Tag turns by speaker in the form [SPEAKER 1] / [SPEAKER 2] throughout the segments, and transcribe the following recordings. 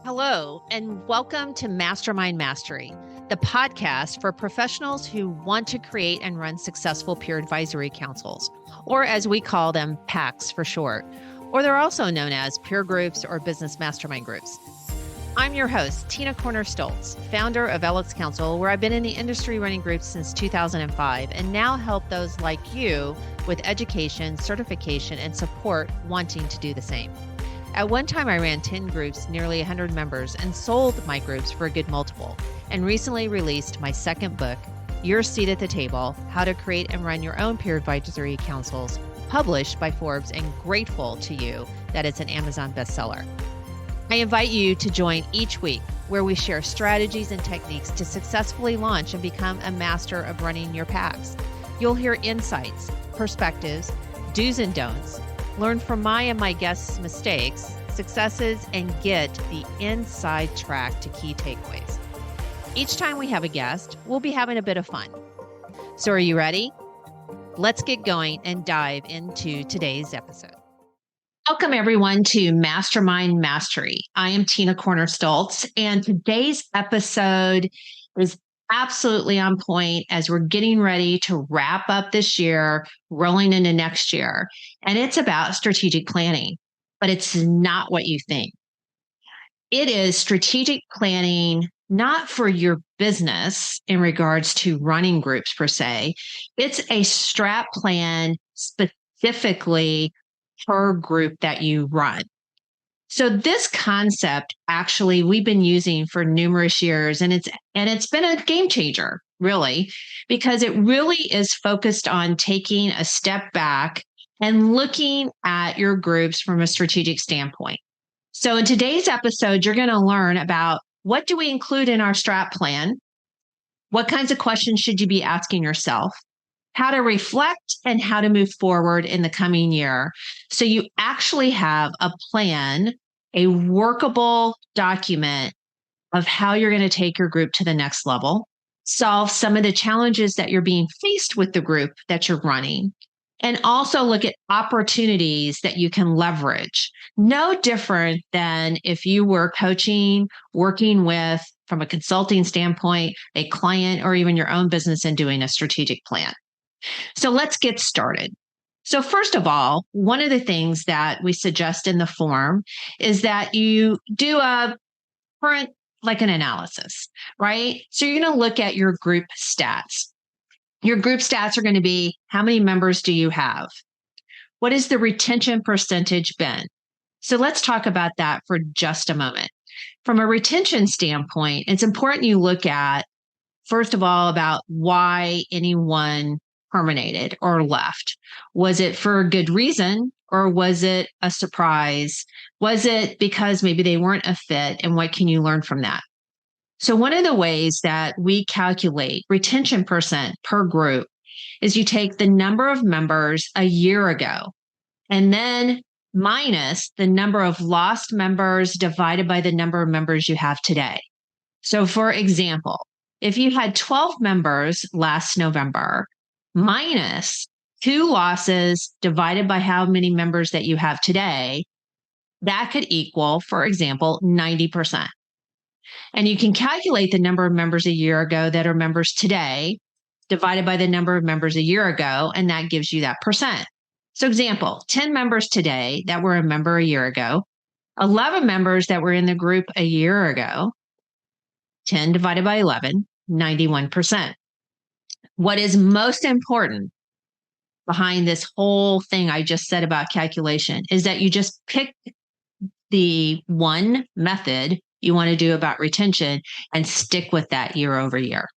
[SPEAKER 1] Hello, and welcome to Mastermind Mastery, the podcast for professionals who want to create and run successful peer advisory councils, or as we call them, PACs for short, or they're also known as peer groups or business mastermind groups. I'm your host, Tina Corner-Stoltz, founder of LX Council, where I've been in the industry running groups since 2005 and now help those like you with education, certification, and support wanting to do the same. At one time, I ran 10 groups, nearly 100 members, and sold my groups for a good multiple, and recently released my second book, Your Seat at the Table, How to Create and Run Your Own Peer Advisory Councils, published by Forbes, and grateful to you that it's an Amazon bestseller. I invite you to join each week where we share strategies and techniques to successfully launch and become a master of running your PACs. You'll hear insights, perspectives, do's and don'ts, learn from my and my guests' mistakes, successes, and get the inside track to key takeaways. Each time we have a guest, we'll be having a bit of fun. So are you ready? Let's get going and dive into today's episode. Welcome everyone to Mastermind Mastery. I am Tina Corner-Stoltz, and today's episode is absolutely on point as we're getting ready to wrap up this year, rolling into next year. And it's about strategic planning, but it's not what you think. It is strategic planning, not for your business in regards to running groups per se. It's a strat plan specifically per group that you run. So this concept, actually, we've been using for numerous years, and it's been a game changer, really, because it really is focused on taking a step back and looking at your groups from a strategic standpoint. So in today's episode, you're going to learn about what do we include in our strat plan, what kinds of questions should you be asking yourself, how to reflect, and how to move forward in the coming year. So you actually have a plan, a workable document of how you're going to take your group to the next level, solve some of the challenges that you're being faced with the group that you're running, and also look at opportunities that you can leverage. No different than if you were coaching, working with, from a consulting standpoint, a client, or even your own business and doing a strategic plan. So let's get started. So first of all, one of the things that we suggest in the form is that you do a current, like an analysis, right? So you're going to look at your group stats. Your group stats are going to be, how many members do you have? What is the retention percentage been? So let's talk about that for just a moment. From a retention standpoint, it's important you look at, first of all, about why anyone terminated or left. Was it for a good reason, or was it a surprise? Was it because maybe they weren't a fit, and what can you learn from that? So one of the ways that we calculate retention percent per group is you take the number of members a year ago and then minus the number of lost members divided by the number of members you have today. So for example, if you had 12 members last November, minus 2 losses divided by how many members that you have today, that could equal, for example, 90%. And you can calculate the number of members a year ago that are members today divided by the number of members a year ago, and that gives you that percent. So example, 10 members today that were a member a year ago, 11 members that were in the group a year ago, 10 divided by 11, 91%. What is most important behind this whole thing I just said about calculation is that you just pick the one method you want to do about retention and stick with that year over year.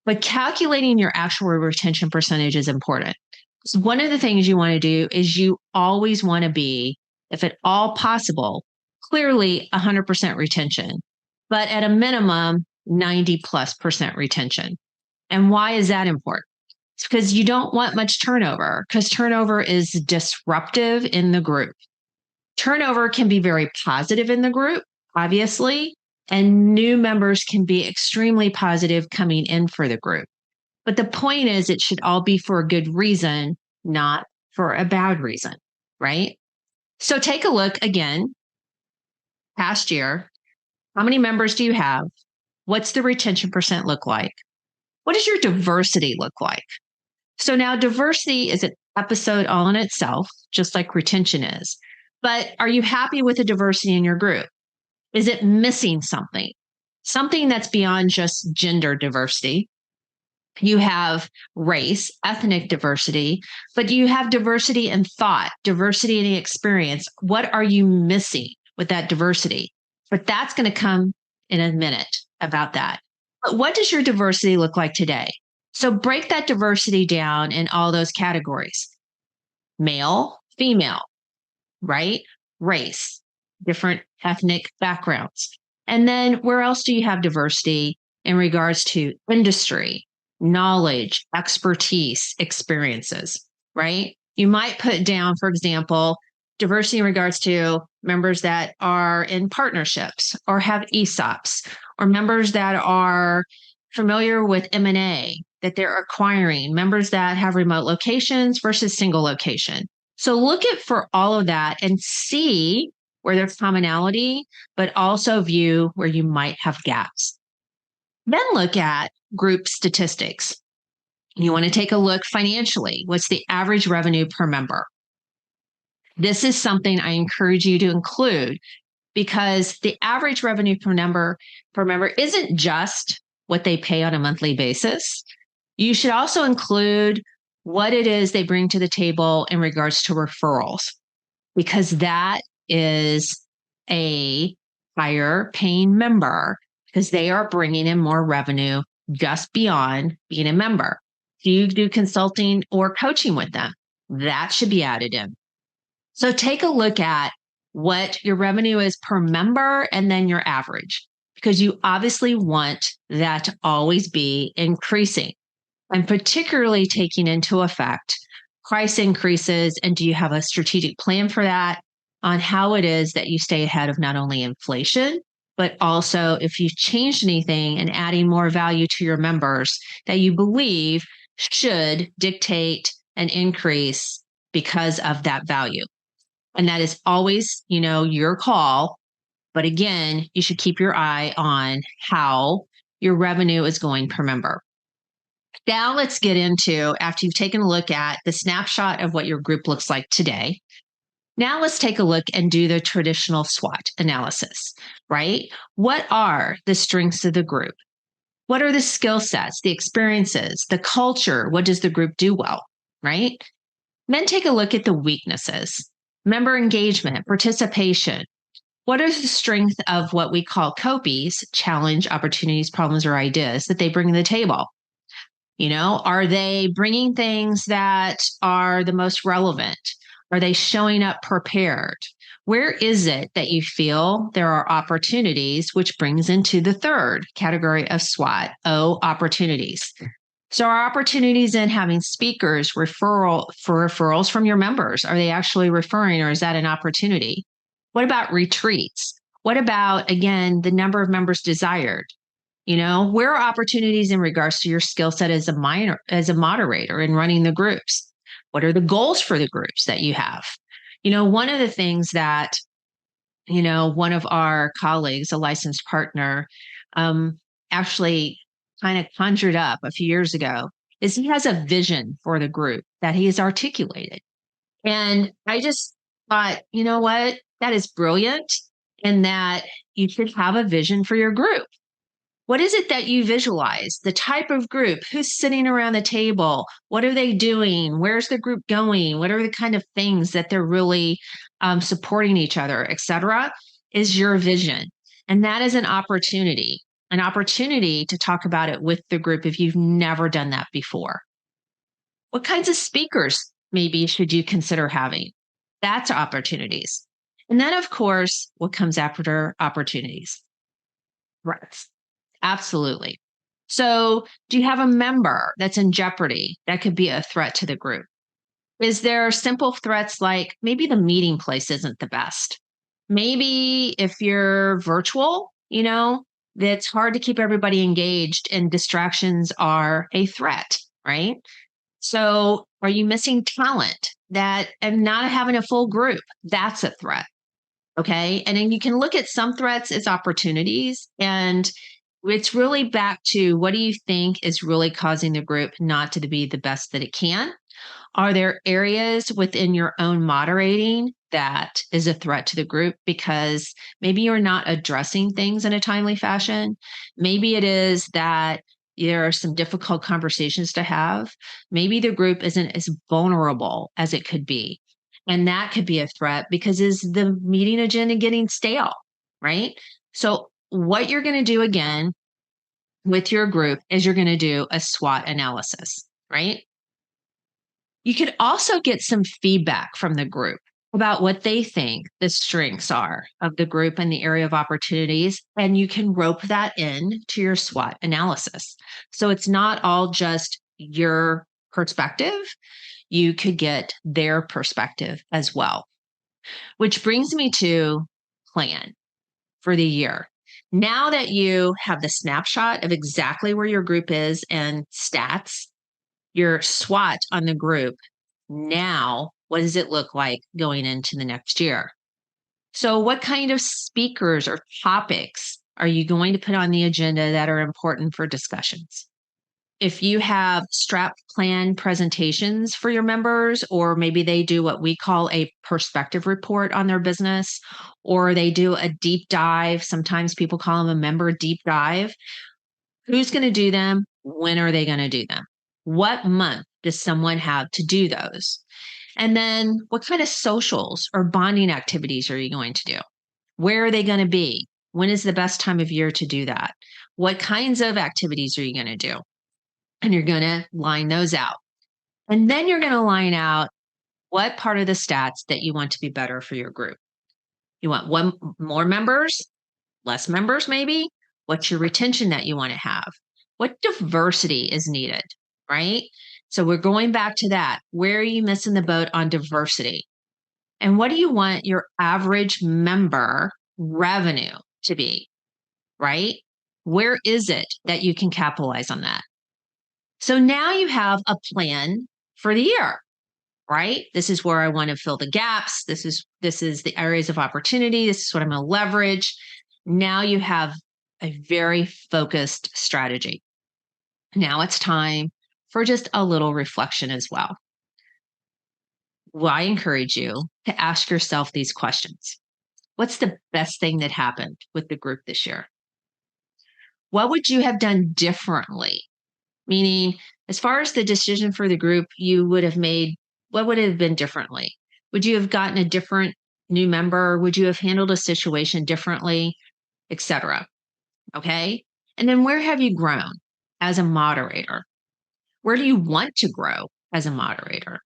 [SPEAKER 1] But calculating your actual retention percentage is important. So one of the things you want to do is you always want to be, if at all possible, clearly 100% retention, but at a minimum, 90+% retention. And why is that important? It's because you don't want much turnover, because turnover is disruptive in the group. Turnover can be very positive in the group, obviously, and new members can be extremely positive coming in for the group. But the point is, it should all be for a good reason, not for a bad reason, right? So take a look again, past year, How many members do you have? What's the retention percent look like? What does your diversity look like? So now diversity is an episode all in itself, just like retention is. But are you happy with the diversity in your group? Is it missing something? Something that's beyond just gender diversity. You have race, ethnic diversity, but you have diversity in thought, diversity in experience. What are you missing with that diversity? But that's going to come in a minute about that. But what does your diversity look like today? So break that diversity down in all those categories: male, female, right? Race, different ethnic backgrounds. And then where else do you have diversity in regards to industry, knowledge, expertise, experiences, right? You might put down, for example, diversity in regards to members that are in partnerships or have ESOPs, or members that are familiar with M&A that they're acquiring, members that have remote locations versus single location. So look at for all of that and see where there's commonality, but also view where you might have gaps. Then look at group statistics. You want to take a look financially. What's the average revenue per member? This is something I encourage you to include, because the average revenue per member isn't just what they pay on a monthly basis. You should also include what it is they bring to the table in regards to referrals, because that is a higher paying member because they are bringing in more revenue just beyond being a member. Do you do consulting or coaching with them? That should be added in. So take a look at what your revenue is per member and then your average, because you obviously want that to always be increasing, and particularly taking into effect price increases. And do you have a strategic plan for that, on how it is that you stay ahead of not only inflation, but also if you've changed anything and adding more value to your members that you believe should dictate an increase because of that value. And that is always, your call. But again, you should keep your eye on how your revenue is going per member. Now let's get into, after you've taken a look at the snapshot of what your group looks like today, now let's take a look and do the traditional SWOT analysis, right? What are the strengths of the group? What are the skill sets, the experiences, the culture? What does the group do well, right? Then take a look at the weaknesses: member engagement, participation. What are the strengths of what we call COPIs, challenge, opportunities, problems, or ideas, that they bring to the table? Are they bringing things that are the most relevant? Are they showing up prepared? Where is it that you feel there are opportunities, which brings into the third category of SWOT, opportunities. So are opportunities in having speakers, referrals from your members? Are they actually referring, or is that an opportunity? What about retreats? What about, again, the number of members desired? Where are opportunities in regards to your skill set as a moderator in running the groups? What are the goals for the groups that you have? One of the things that, one of our colleagues, a licensed partner, actually kind of conjured up a few years ago, is he has a vision for the group that he has articulated. And I just thought, you know what? That is brilliant, in that you should have a vision for your group. What is it that you visualize? The type of group, who's sitting around the table, what are they doing? Where's the group going? What are the kind of things that they're really supporting each other, et cetera, is your vision. And that is an opportunity to talk about it with the group if you've never done that before. What kinds of speakers maybe should you consider having? That's opportunities. And then, of course, what comes after opportunities? Threats. Absolutely. So do you have a member that's in jeopardy that could be a threat to the group? Is there simple threats like maybe the meeting place isn't the best? Maybe if you're virtual, it's hard to keep everybody engaged and distractions are a threat, right? So are you missing talent and not having a full group? That's a threat. Okay. And then you can look at some threats as opportunities. And it's really back to what do you think is really causing the group not to be the best that it can? Are there areas within your own moderating that is a threat to the group because maybe you're not addressing things in a timely fashion? Maybe it is that there are some difficult conversations to have. Maybe the group isn't as vulnerable as it could be. And that could be a threat because is the meeting agenda getting stale, right? So, what you're going to do again with your group is you're going to do a SWOT analysis, right? You could also get some feedback from the group about what they think the strengths are of the group and the area of opportunities. And you can rope that in to your SWOT analysis. So it's not all just your perspective, you could get their perspective as well. Which brings me to plan for the year. Now that you have the snapshot of exactly where your group is and stats, your SWOT on the group, now what does it look like going into the next year? So, what kind of speakers or topics are you going to put on the agenda that are important for discussions? If you have strap plan presentations for your members, or maybe they do what we call a perspective report on their business, or they do a deep dive, sometimes people call them a member deep dive. Who's going to do them? When are they going to do them? What month does someone have to do those? And then what kind of socials or bonding activities are you going to do? Where are they going to be? When is the best time of year to do that? What kinds of activities are you going to do? And you're going to line those out. And then you're going to line out what part of the stats that you want to be better for your group. You want one more members, less members, maybe? What's your retention that you want to have? What diversity is needed, right? So we're going back to that. Where are you missing the boat on diversity? And what do you want your average member revenue to be, right? Where is it that you can capitalize on that? So now you have a plan for the year, right? This is where I want to fill the gaps. This is the areas of opportunity. This is what I'm going to leverage. Now you have a very focused strategy. Now it's time for just a little reflection as well. Well, I encourage you to ask yourself these questions. What's the best thing that happened with the group this year? What would you have done differently? Meaning, as far as the decision for the group you would have made, what would it have been differently? Would you have gotten a different new member? Would you have handled a situation differently, etc.? Okay. And then where have you grown as a moderator? Where do you want to grow as a moderator?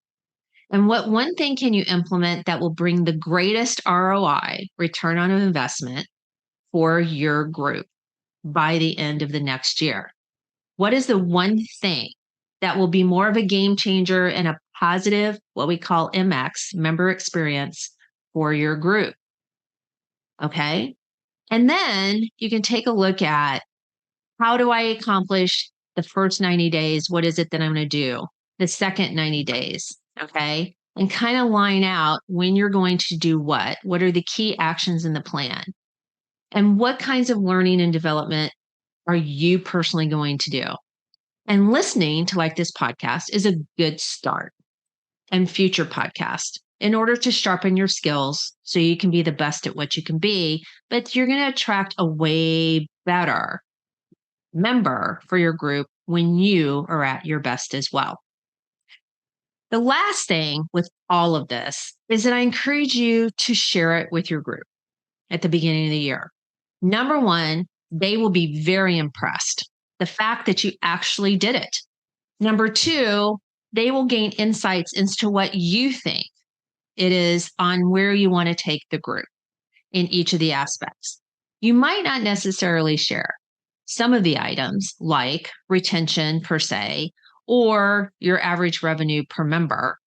[SPEAKER 1] And what one thing can you implement that will bring the greatest ROI, return on investment, for your group by the end of the next year? What is the one thing that will be more of a game changer and a positive, what we call MX, member experience, for your group? Okay. And then you can take a look at, how do I accomplish the first 90 days? What is it that I'm going to do the second 90 days? Okay. And kind of line out when you're going to do what. What are the key actions in the plan? And what kinds of learning and development are you personally going to do? And listening to like this podcast is a good start, and future podcast, in order to sharpen your skills so you can be the best at what you can be, but you're going to attract a way better member for your group when you are at your best as well. The last thing with all of this is that I encourage you to share it with your group at the beginning of the year. Number one, they will be very impressed. The fact that you actually did it. Number two, they will gain insights into what you think it is on where you want to take the group in each of the aspects. You might not necessarily share some of the items like retention per se, or your average revenue per member,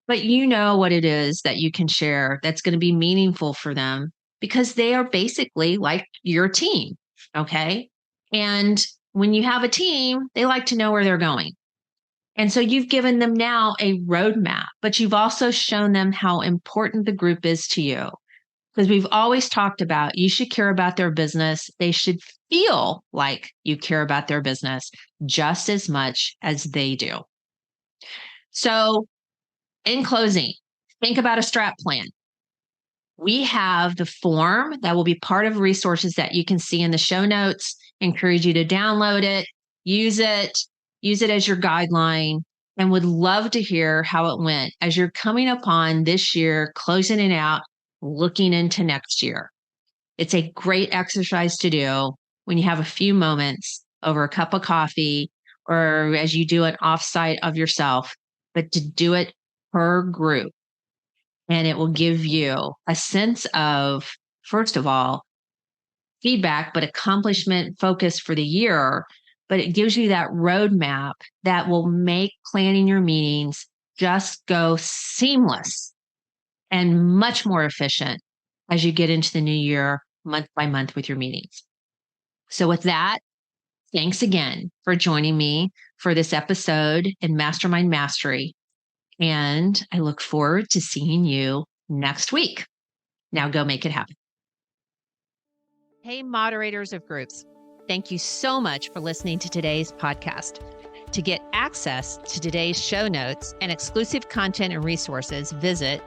[SPEAKER 1] but you know what it is that you can share that's going to be meaningful for them because they are basically like your team. Okay. And when you have a team, they like to know where they're going. And so you've given them now a roadmap, but you've also shown them how important the group is to you. Because we've always talked about you should care about their business. They should feel like you care about their business just as much as they do. So, in closing, think about a strat plan. We have the form that will be part of resources that you can see in the show notes. Encourage you to download it, use it as your guideline, and would love to hear how it went as you're coming upon this year, closing it out, looking into next year. It's a great exercise to do when you have a few moments over a cup of coffee or as you do an offsite of yourself, but to do it per group. And it will give you a sense of, first of all, feedback, but accomplishment focus for the year. But it gives you that roadmap that will make planning your meetings just go seamless and much more efficient as you get into the new year, month by month with your meetings. So with that, thanks again for joining me for this episode in Mastermind Mastery. And I look forward to seeing you next week. Now go make it happen. Hey, moderators of groups. Thank you so much for listening to today's podcast. To get access to today's show notes and exclusive content and resources, visit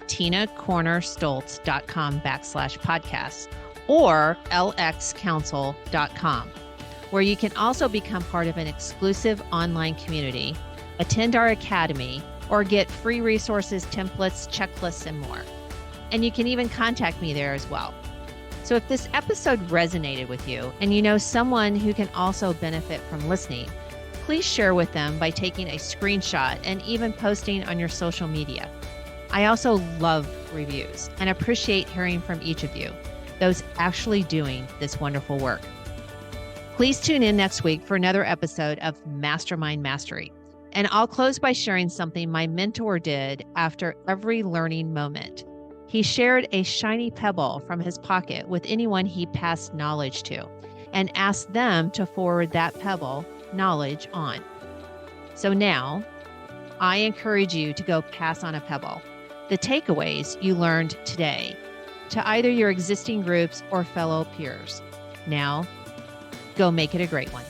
[SPEAKER 1] tinacornerstoltz.com/podcast or lxcouncil.com, where you can also become part of an exclusive online community, attend our academy, or get free resources, templates, checklists, and more. And you can even contact me there as well. So if this episode resonated with you and you know someone who can also benefit from listening, please share with them by taking a screenshot and even posting on your social media. I also love reviews and appreciate hearing from each of you, those actually doing this wonderful work. Please tune in next week for another episode of Mastermind Mastery. And I'll close by sharing something my mentor did after every learning moment. He shared a shiny pebble from his pocket with anyone he passed knowledge to and asked them to forward that pebble knowledge on. So now, I encourage you to go pass on a pebble, the takeaways you learned today, to either your existing groups or fellow peers. Now, go make it a great one.